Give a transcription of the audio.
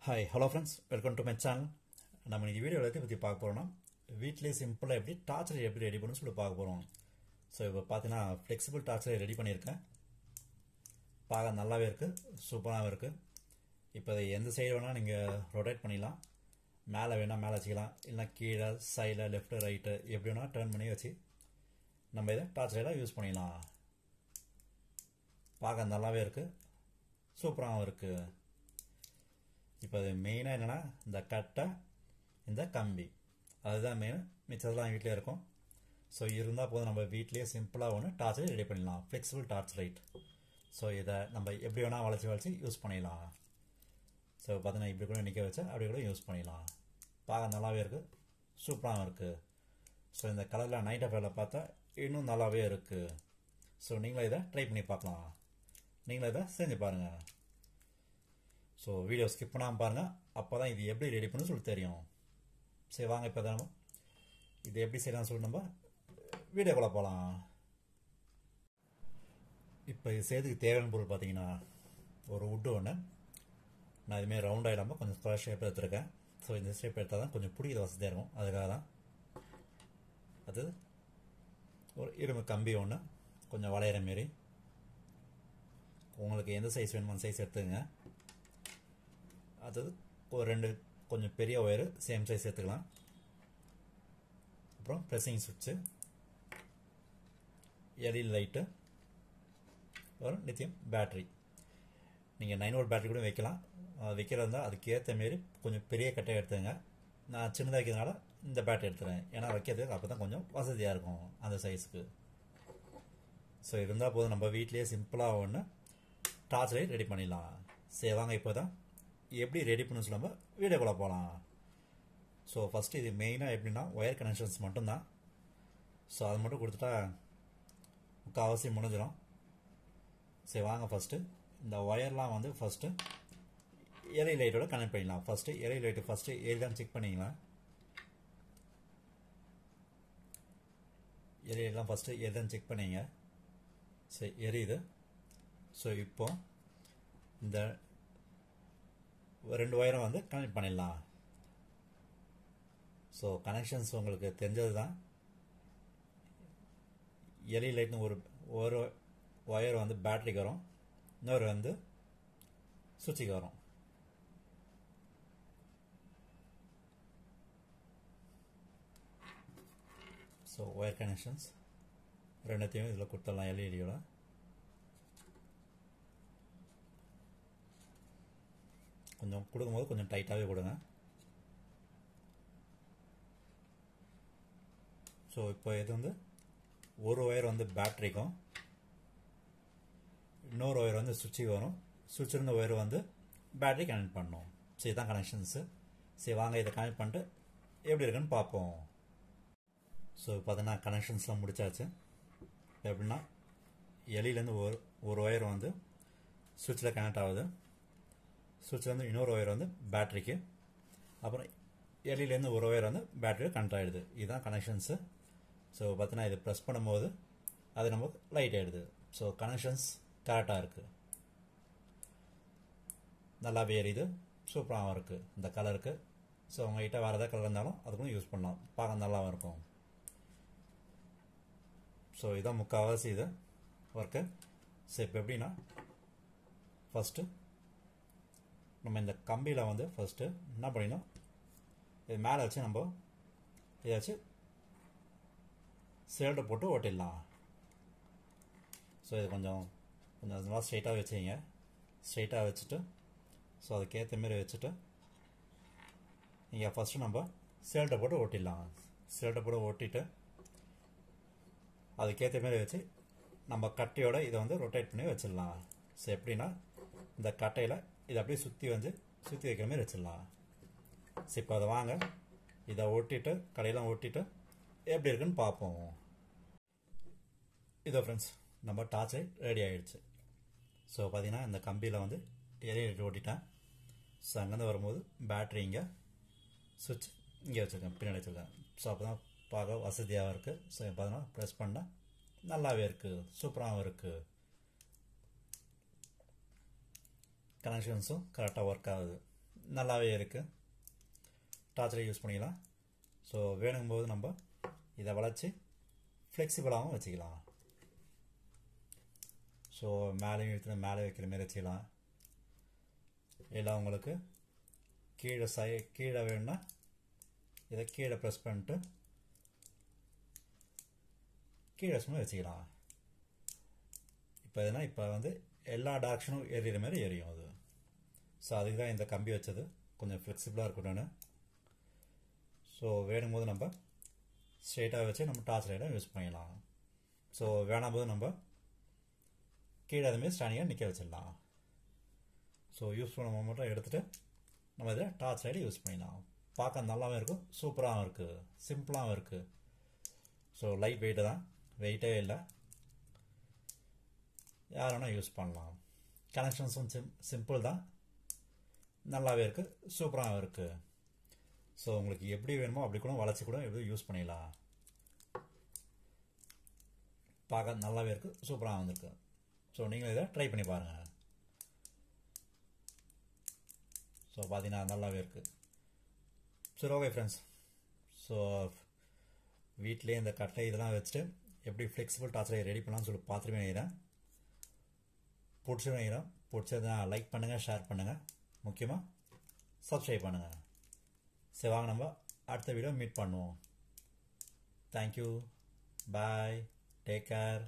Hi, hello friends, welcome to my channel. நம்ம இந்த வீடியோவில் எதை பற்றி பார்க்க போகிறோம்னா வீட்டிலேயே சிம்பிளாக எப்படி டார்ச் லைட் எப்படி ரெடி பண்ணணும்னு சொல்லி பார்க்க போகிறோம். ஸோ இப்போ பார்த்தீங்கன்னா ஃப்ளெக்சிபிள் டார்ச் லைட் ரெடி பண்ணியிருக்கேன். பார்க்க நல்லாவே இருக்குது, சூப்பராகவும் இருக்குது. இப்போ இதை எந்த சைடு வேணால் நீங்கள் ரொட்டேட் பண்ணிடலாம். மேலே வேணால் மேலே வச்சுக்கலாம், இல்லைனா கீழே சைடில் லெஃப்ட்டு ரைட்டு எப்படி வேணால் டர்ன் பண்ணி வச்சு நம்ம இதை டார்ச் லைட்டாக யூஸ் பண்ணிடலாம். பார்க்க நல்லாவே இருக்குது, சூப்பராகவும் இருக்குது. இப்போ அது மெயினாக என்னென்னா இந்த கட்டை, இந்த கம்பி, அதுதான் மெயின். மிச்சதெல்லாம் வீட்டிலே இருக்கும். ஸோ இருந்தால் போதும், நம்ம வீட்லேயே சிம்பிளாக ஒன்று டார்ச் லைட் ரெடி பண்ணிடலாம், ஃப்ளெக்சிபிள் டார்ச் லைட். ஸோ இதை நம்ம எப்படி வேணால் வளைச்சி யூஸ் பண்ணிடலாம். ஸோ பார்த்தீங்கன்னா இப்படி கூட நிற்க வச்சா அப்படி கூட யூஸ் பண்ணிடலாம். பார்க்க நல்லாவே இருக்குது, சூப்பராகவும் இருக்குது. ஸோ இந்த கலரில் நைட் அஃபேரில் பார்த்தா இன்னும் நல்லாவே இருக்குது. ஸோ நீங்களும் இதை ட்ரை பண்ணி பார்க்கலாம், நீங்களும் இதை செஞ்சு பாருங்கள். ஸோ வீடியோ ஸ்கிப் பண்ணாமல் பாருங்கள், அப்போ தான் இது எப்படி ரெடி பண்ணு சொல்லி தெரியும். சரி வாங்க, இப்போ தான் இது எப்படி செய்யலாம்னு சொல்லி நம்ம வீடியோக்குள்ளே போகலாம். இப்போ இது செய்யறதுக்கு தேவையான பொருள் பார்த்தீங்கன்னா ஒரு வுட்டு ஒன்று, நான் இதுமாரி ரவுண்டாக இல்லாமல் கொஞ்சம் ஸ்கொயர் ஷேப் எடுத்துருக்கேன். ஸோ இந்த ஷேப் எடுத்தால் தான் கொஞ்சம் பிடிக்கிற வசதியாக இருக்கும், அதுக்காக தான். அது ஒரு இரும்பு கம்பி ஒன்று, கொஞ்சம் வளையிற மாரி. உங்களுக்கு எந்த சைஸ் வேணுமோ அந்த சைஸ் எடுத்துக்கங்க. அது ஒரு ரெண்டு கொஞ்சம் பெரிய ஒயரு சேம் சைஸ் எடுத்துக்கலாம். அப்புறம் ப்ரெஸ்ஸிங் சுவிட்சு, எல்இடி லைட்டு, ஒரு லித்தியம் பேட்ரி. நீங்கள் 9 வோல்ட் பேட்டரி கூட வைக்கலாம். வைக்கிறதா இருந்தால் அதுக்கேற்ற மாரி கொஞ்சம் பெரிய கட்டையை எடுத்துங்க. நான் சின்னதாக வைக்கிறதுனால இந்த பேட்டரி எடுத்துகிறேன், ஏன்னா வைக்கிறதுக்கு அப்போ தான் கொஞ்சம் வசதியாக இருக்கும் அந்த சைஸுக்கு. ஸோ இருந்தால் போதும், நம்ம வீட்லேயே சிம்பிளாக ஒன்று டார்ச் லைட் ரெடி பண்ணிடலாம். சரி வாங்க, இப்போ தான் எப்படி ரெடி பண்ணு சொல்லாம வீடியோக்குள்ளே போகலாம். ஸோ ஃபஸ்ட்டு இது மெயினாக எப்படின்னா ஒயர் கனெக்ஷன்ஸ் மட்டும்தான். ஸோ அது மட்டும் கொடுத்துட்டா முக்கால்வாசி முடிஞ்சிடும். சரி வாங்க, ஃபஸ்ட்டு இந்த ஒயர்லாம் வந்து ஃபஸ்ட்டு எல்இடி லைட்டோட கனெக்ட் பண்ணிடலாம். ஃபஸ்ட்டு எல்இடி லைட்டு ஃபஸ்ட்டு எரிதான் செக் பண்ணிக்கலாம். எல்இடிலாம் ஃபஸ்ட்டு எரிதான் செக் பண்ணிங்க. சரி எரியுது. ஸோ இப்போ இந்த ரெண்டு ஒயரும் வந்து கனெக்ட் பண்ணிடலாம். ஸோ கனெக்ஷன்ஸ் உங்களுக்கு தெரிஞ்சது தான். எல்இடி லைட்னு ஒரு ஒயர் வந்து பேட்டரிக்கு வரும், இன்னொரு வந்து சுவிட்சுக்கு வரும். ஸோ ஒயர் கனெக்ஷன்ஸ் ரெண்டுத்தையும் இதில் கொடுத்துடலாம். எல்இடியோட கொஞ்சம் கொடுக்கும்போது கொஞ்சம் டைட்டாகவே கொடுங்க. ஸோ இப்போ இது வந்து ஒரு ஒயர் வந்து பேட்டரிக்கும், இன்னொரு ஒயர் வந்து சுவிட்சுக்கு வரும். சுவிட்ச் இருந்த ஒயர் வந்து பேட்டரி கனெக்ட் பண்ணணும். ஸோ இதுதான் கனெக்ஷன்ஸு. சரி வாங்க, இதை கனெக்ட் பண்ணிட்டு எப்படி இருக்குன்னு பார்ப்போம். ஸோ பார்த்தீங்கன்னா கனெக்ஷன்ஸ்லாம் முடிச்சாச்சு. எப்படின்னா எல்இடிலேருந்து ஒரு ஒயர் வந்து சுவிட்சில் கனெக்ட் ஆகுது, சுவிட்ச்லேருந்து இன்னொரு ஒயர் வந்து பேட்டரிக்கு, அப்புறம் எல்இடிலேருந்து ஒரு ஒயர் வந்து பேட்டரியில் கனெக்ட் ஆகிடுது. இதுதான் கனெக்ஷன்ஸு. ஸோ பார்த்தீங்கன்னா இது ப்ரெஸ் பண்ணும்போது அது நமக்கு லைட் ஆகிடுது. ஸோ கனெக்ஷன்ஸ் கரெக்டாக இருக்குது, நல்லாவே எரியுது, சூப்பராகவும் இருக்குது இந்த கலருக்கு. ஸோ உங்கள்கிட்ட வேறு எதாவது கலர் இருந்தாலும் அதுக்கும் யூஸ் பண்ணலாம், பார்க்க நல்லாவும் இருக்கும். ஸோ இதான் முக்கால்வாசி இது ஒர்க்கு. ஸோ இப்போ எப்படின்னா ஃபஸ்ட்டு நம்ம இந்த கம்பியில் வந்து ஃபஸ்ட்டு என்ன பண்ணிடணும், இது மேலே வச்சு நம்ம இதை வச்சு சேல்டு போட்டு ஓட்டிடலாம். ஸோ இது கொஞ்சம் நல்லா ஸ்ட்ரைட்டாக வச்சுங்க. ஸ்ட்ரைட்டாக வச்சுட்டு ஸோ அதுக்கேற்ற மாரி வச்சுட்டு இங்கே ஃபஸ்ட்டு நம்ம சேல்ட்டை போட்டு ஓட்டிடலாம். சேல்ட்டை போட்டு ஓட்டிட்டு அதுக்கேற்ற மாரி வச்சு நம்ம கட்டையோட இதை வந்து ரொட்டேட் பண்ணி வச்சிடலாம். ஸோ எப்படின்னா இந்த கட்டையில் இதை அப்படியே சுற்றி வைக்கிற மாதிரி வச்சிடலாம். ஸோ இப்போ அதை வாங்க, இதை ஓட்டிட்டு கடையெல்லாம் ஓட்டிட்டு எப்படி இருக்குன்னு பார்ப்போம். இதோ ஃப்ரெண்ட்ஸ், நம்ம டார்ச் லைட் ரெடி ஆகிடுச்சு. ஸோ பார்த்தீங்கன்னா இந்த கம்பியில் வந்து எல்இடி ஓட்டிட்டேன். ஸோ அங்கேருந்து வரும்போது பேட்ரி இங்கே, சுவிட்ச் இங்கே வச்சுருக்கேன், பின்னாடி வச்சுருக்கேன். ஸோ அப்போ தான் பார்க்க வசதியாக இருக்குது. ஸோ பார்த்தீங்கன்னா ப்ரெஸ் பண்ணால் நல்லாவே இருக்குது, சூப்பராகவும் இருக்குது. கனெக்ஷன்ஸும் கரெக்டாக ஒர்க் ஆகுது. நல்லாவே இருக்குது. டார்ச் லைட் யூஸ் பண்ணிக்கலாம். ஸோ வேணுங்கும்போது நம்ம இதை வளைச்சி ஃப்ளெக்சிபிளாகவும் வச்சுக்கலாம். ஸோ மேலேயும் எடுத்து மேலே வைக்கிற மாதிரி வச்சுக்கலாம். இல்லை உங்களுக்கு கீழே வேணும்னா இதை கீழே ப்ரெஸ் பண்ணிட்டு கீழே சும்மா வச்சுக்கலாம். இப்போ வந்து எல்லா டைரக்ஷனும் எரியிற மாதிரி எரியும் அது. ஸோ அதுக்கு தான் இந்த கம்பி வச்சது, கொஞ்சம் ஃப்ளெக்சிபிளாக இருக்கணும்னு. ஸோ வேணும்போது நம்ம ஸ்ட்ரெயிட்டாக வச்சு நம்ம டார்ச் லைட்டாக யூஸ் பண்ணிடலாம். ஸோ வேணாம்போது நம்ம கீழே அதுமாரி ஸ்டாண்டிங்காக நிற்க வச்சிடலாம். ஸோ யூஸ் பண்ண மட்டும் எடுத்துகிட்டு நம்ம இதில் டார்ச் லைட்டை யூஸ் பண்ணிடலாம். பார்க்க நல்லாவும் இருக்கும், சூப்பராகவும் இருக்குது, சிம்பிளாகவும் இருக்குது. ஸோ லைட் வெயிட்டு தான், வெயிட்டே இல்லை, யார் வேணால் யூஸ் பண்ணலாம். கனெக்ஷன்ஸும் சிம்பிள் தான், நல்லாவே இருக்குது, சூப்பராகவும் இருக்குது. ஸோ உங்களுக்கு எப்படி வேணுமோ அப்படி கூட வளைச்சி கூட எப்படி யூஸ் பண்ணிடலாம். பார்க்க நல்லாவே இருக்குது, சூப்பராக வந்திருக்கு. ஸோ நீங்களும் இதை ட்ரை பண்ணி பாருங்கள். ஸோ பார்த்தீங்கன்னா நல்லாவே இருக்குது. சரி, ஓகே ஃப்ரெண்ட்ஸ். ஸோ வீட்டிலே இந்த கட்டை இதெல்லாம் வச்சுட்டு எப்படி ஃப்ளெக்சிபிள் டார்ச் லைட் ரெடி பண்ணலாம்னு சொல்லி பார்த்துட்டு நினைக்கிறேன். பிடிச்சதுன்னா லைக் பண்ணுங்கள், ஷேர் பண்ணுங்கள், முக்கியமாக சப்ஸ்கிரைப் பண்ணுங்கள். சரி, வாங்க நம்ம அடுத்த வீடியோ மீட் பண்ணுவோம். தேங்க்யூ, பாய், டேக் கேர்.